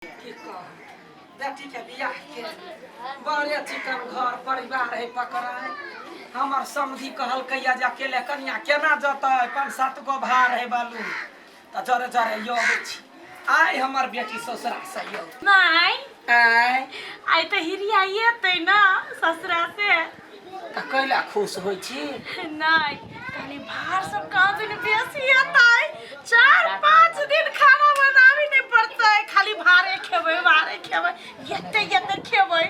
बेटी के बियाह के बड़े चिकन घर परिवार है पकड़ाए हमार समधी कहल कैया जा अकेले कन्या केना जतै 5-7 गो भार है बालू त जरे जरे यो छी आइ हमर बेटी ससुरा से यो नहीं आई तो हिरिया येतै ना ससुरा से त कैला खुश होई छी नहीं खाली भार सब का दिन बेसी येतै 4-5 दिन खाना बनावे नहीं पड़तै खाली भारे खेबै येते खेबै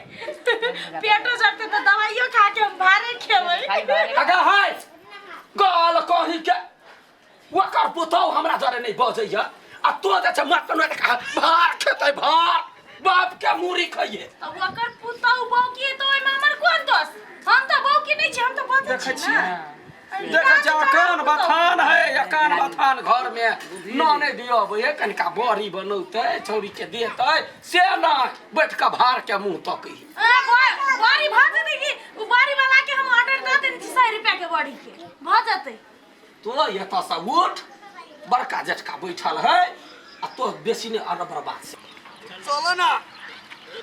पेटो जरते त दवाइयो खा के हम भारे खेबै अगा है गाल कहि के वकर पुतौ हमरा जरे नहीं बजैया आ तो जे छ मत न भार खेतै भार बाप के मुरी खइए अब वकर पुतौ बौकी तो ओइ में हमर कोन दोष हम त बौकी नहीं छी हम त बजै छी ना देखा जा कान बथान है या कान बथान घर में नाने दियो बे कनिका बड़ी बनौते छौरी के देतै से ना बैठ के भार के मुंह तकई बड़ी भ जतै कि उ बड़ी वाला के हम ऑर्डर द देन 100 रुपया के बड़ी के भ जतै तो एता से उठ बड़का जटका बैठल है आ तो बेसी ने अरब बर्बाद से चलो ना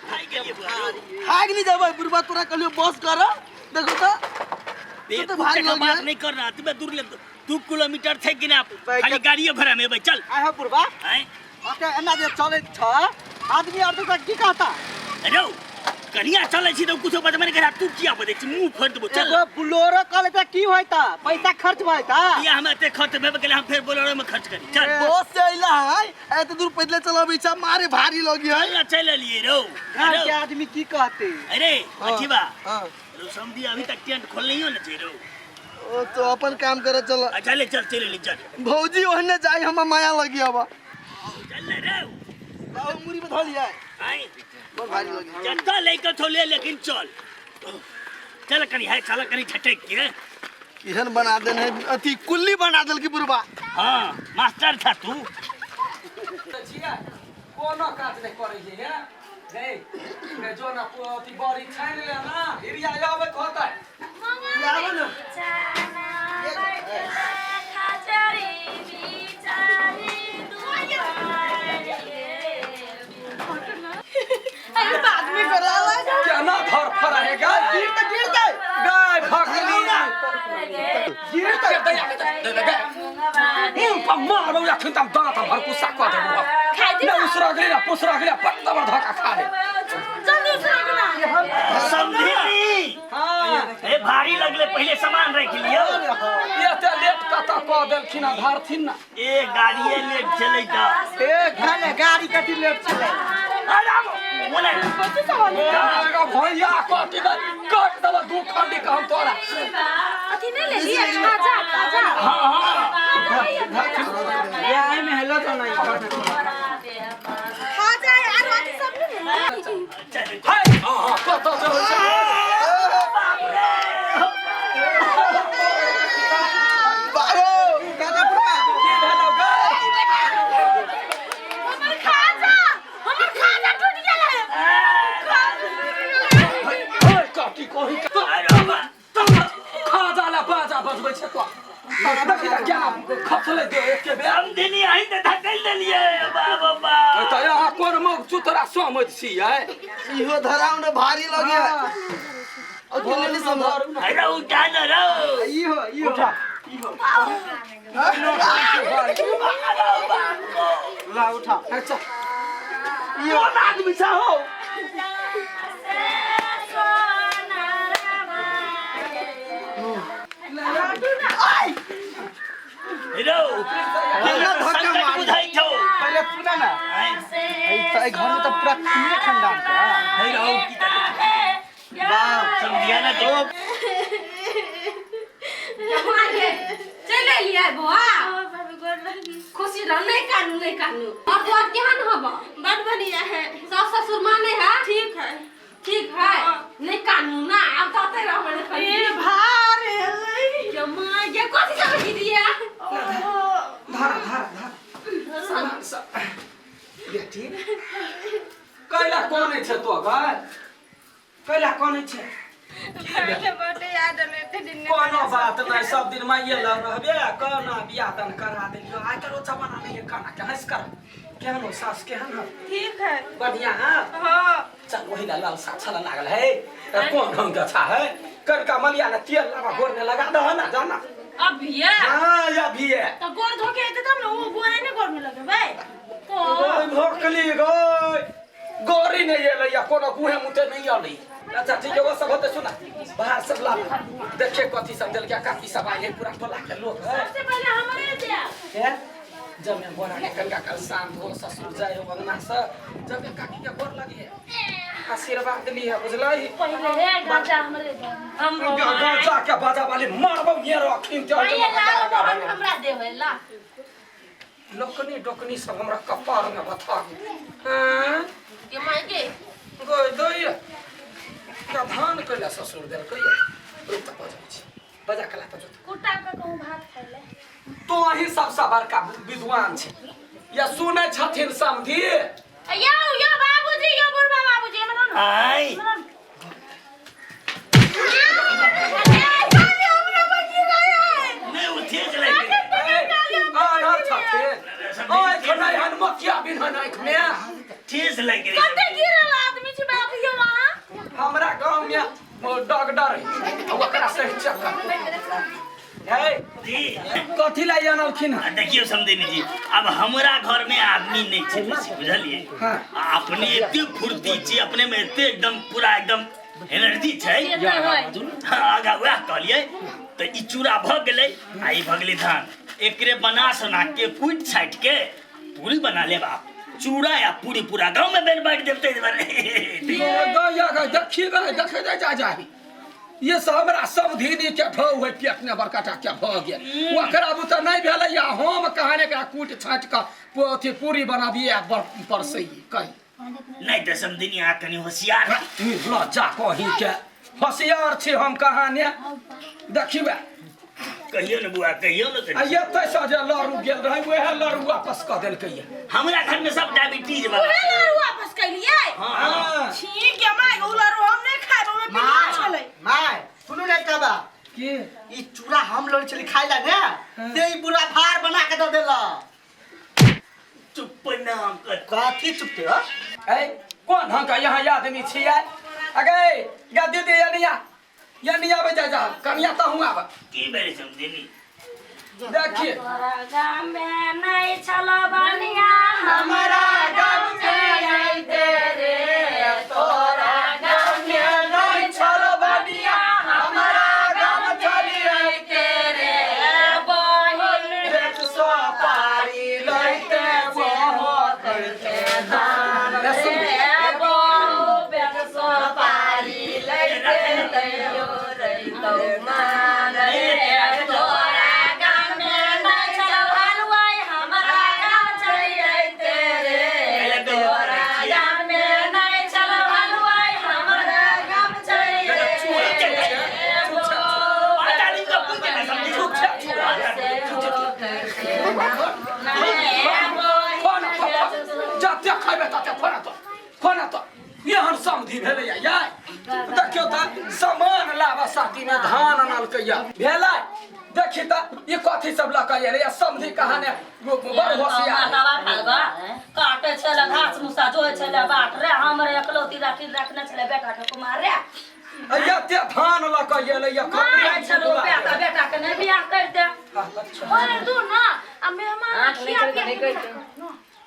खाई नहीं जाबे बुरबा तोरा कहलियो बस कर देखो तो भारी हो गया नहीं कर रहा तुम्हें दूर ले 2 किलोमीटर थे कि ना खाली गाड़ियों भरा में भाई चल आहा बुरबा ओके एना जे चले छ आदमी और तो की कहता अरे कनिया चले छी तो कुछ बज मैंने कहा तू किया बजे मुंह फोड़ देबो चल बोलेरो कले त की होइता पैसा खर्च होइता या हम एते खर्च भेबे के हम फिर बोलेरो में खर्च करी चल बस से आइला है एते दूर पैदल चलबे छ मारे भारी लगी है चल लिए रो घर के आदमी की कहते अरे अठीबा हां समझी अभी तक टेंट खोल नहीं हो ना चाहिए ओ तो अपन काम करे चल अच्छा ले चल भौजी ओहने जाई हम माया लगी अब चल रे आओ मुरी में धलिया आई बहुत भारी लगी जत्ता लेकर थोले लेकिन चल कनी है चल कनी झटक के किहन बना देन है अति कुल्ली बना देल की बुरबा हां मास्टर था तू छिया कोनो काज नहीं करे है रे जो ना पोती बड़ी छान ले ना हिरिया आवे होता लाओ ना खजरी बिचारी अरे बाद में करा लगा क्या ना फर फराएगा गिर जाए गाय भगली गिर तो दे मारो या खंतम दांत भर को साकवा दे ना उसरा गले पत्ता भर धक्का खा ले जल्दी उसरा समझी हां ए भारी लगले पहले सामान रख लियो ये ते लेट कता क देलखिन आ धरथिन ना ए गाड़िए लेट चलेता ए खाने गाड़ी कति लेट चले अरे बोले का भैया कटी कट दब दू खंडी का हम तोरा अथी नहीं ले लिया खाजा हां ये आई में हेलो तो नहीं खा जाए और अथी सब नहीं चल हाय हां कत से बाबू काका बुरबा की भेलो गे हमर खाजा टूट गेलै ओए कटी कोही खा जाला बाजा बजबै छै तो देखि त क्या खसले दे एके बेर हम दिनी आई त धकल देलिए बाबा त यहाँ कोन मग चुतरा समझ छी है इहो धराउन भारी लगे और बोले संभारू ना अरे उठा न रो इहो उठा इहो ला उठा अच्छा इहो आदमी सा हो रो केना धक्का मार बुझाई छौ पहले सुना ना ऐ घर में तो पूरा खून खंडान का हे रो की वाह समझिया ना तो चले लिया बुआ खुशी रह नहीं कानू और तो केहन हबो बड़ बढ़िया है सास ससुर माने है ठीक है नहीं कानू ना अब ताते रह ए भार के मां ये कथि सब की दिया धर सामान सब बेटी कैला कोने छ तो गय कैला कोने छ बटे याद लेते दिन कोनो बात नहीं सब दिन माइए लग रहबे कहना बियाह दान करा देलियो आइ तो जमाना नहीं खाना के हंस कर क्या लो सास के है ना ठीक है बढ़िया है हाँ चल वही ला लाल सा छला लागल है कौन ढंग का अच्छा है कर का मलिया ना तेल लगा गोर में लगा दो है ना जाना अब ये हां या भी है तो गोर धोके आते तब ना वो गोरे ने गोर में लगे भाई तो ओए भोकली गई गोरी नहीं ये लैया कोनो गुहे मुते नहीं आली अच्छा ठीक है वो सब होते सुना बाहर सब ला देखे कथी सब दिल क्या काकी सब आए पूरा टोला के लोग है सबसे पहले हमारे दिया क्या जब मैं बोरा के कनका कल शाम हो ससुर जाए हो अंगना से जब मैं काकी के गोर लगी है आशीर्वाद ली है बुझलाई पहले रे गाजा हमरे हम गाजा के बाजा वाली मारबो ये रखिन ते ये लाल मोहन हमरा देवे ला लोकनी डोकनी सब हमरा कपार में बता हां के मायके गोय दोय का धान कइला ससुर देल कइया रुक त बजा कला त जो कुटा के कहूं भात खाइले तो ही सबसे बड़का विद्वान छे या सुनै छथिन समधी यो बाबूजी यो बुढ़वा बाबूजी हमन आई नहीं उठे चले आधार छथिन ओए खनाई हन मकिया बिन हन आंख में ठेस लग गई कते गिरल आदमी छी बाबूजी वहां हमरा गांव में डॉक्टर है ओकरा से चक्कर है जी कथी ला जानलखिन देखियो समझेनी जी अब हमरा घर में आदमी नहीं छे बुझलिए हां अपने एते फुर्ती छी अपने में एते एकदम पूरा एकदम एनर्जी छे आगा वह कहलिए तो ई चूड़ा भ गेलै आ ई भ गेलै धान एकरे बना सुना के कुट छाट के पूरी बना ले बाप चूड़ा या पूरी पूरा गांव में बेन बांट देते ये गया देखिए देखे जा जाही ये सब हमरा सब धीनी के ढो हुए पेट ने बरकाटा क्या भ गया ओकरा अब त नहीं भेलै या हम कहाने का कुट छाट का पोथी पूरी बना दिए पर से कही नहीं तो समझनी आ कनी होशियार ल जा कही के होशियार छी हम कहाने देखिबे कहियो न बुआ कहियो न कहियो ये तैसा जे लड़ू गेल रहे वह लड़ू वापस क देल कहिए हमरा घर में सब डायबिटीज ओहे वाला लारू वापस कइलिए हां छी के माय उ लारू हम नहीं खाइब में बिना चले माय सुनु ने कबा के ई चूड़ा हम लोग चली खाइला ने ते ई बुरा फार बना के दे देला चुप नाम कर काठी चुपते हो ए कौन हम का यहां आदमी छियै अगे गद्दी दे यानी आवे जा कनिया त हुआ बा की बेरे समझनी देखिए तोरा गाम में नहीं चलो बनिया हमारा गाम में आइते रे तोरा गाम में नहीं चलो बनिया हमारा गाम चली आइते रे बहिन देख सो पारी लइते वो करते दान रे बहु बेग सो पारी लइते तैयो रही तो मान रे तोरा गाम में नहीं चलो हलवाई हमारा गाम चली आइते रे तोरा गाम में नहीं चलो हलवाई हमारा गाम चली आइते रे पता नहीं कब तक ना समझी जाते खाइबे ताते फोना तो यहाँ समधी भेलै या देखियो त सामान लाबा साथी में धान अनल कहिया भेलै देखि त ये कथी सब लका रे समधी कहाने बड़ होशियार दवा खालबा काटे छले घास मुसा जोय छले बाट रे हमरे एकलौती राखी रखने छले बेटा के कुमार रे अयते धान लका येले या मारे छलो बेटा के नहीं बियाह कर दे अच्छा अरे तू ना अब मेहमान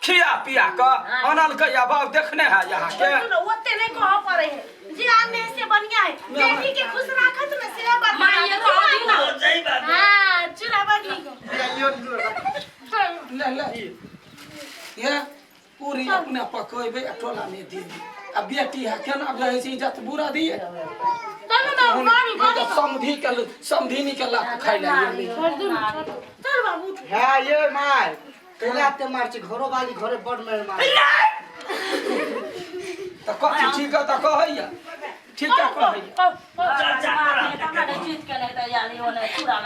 खिया पिया का अनल कहिया बाब देखने है यहाँ के ओते नहीं कह पड़े है जी आने से बढ़िया है बेटी के खुश राखत में सेवा बात मां ये तो ना हो जाई बात हां चूड़ा बनी ले ये पूरी अपने पकोइबे टोला में दी अब बेटी है केना रहे छी इज्जत बुरा दिए तब ना बारी समधी निकला खाइ ले चल बाबू हां ये माय केला ते मार छी घरो वाली घरे बड़ मेर मार त कथी ठीक है त कहैया ठीक है कहैया चल चल चीज के नहीं तैयारी होने चूड़ा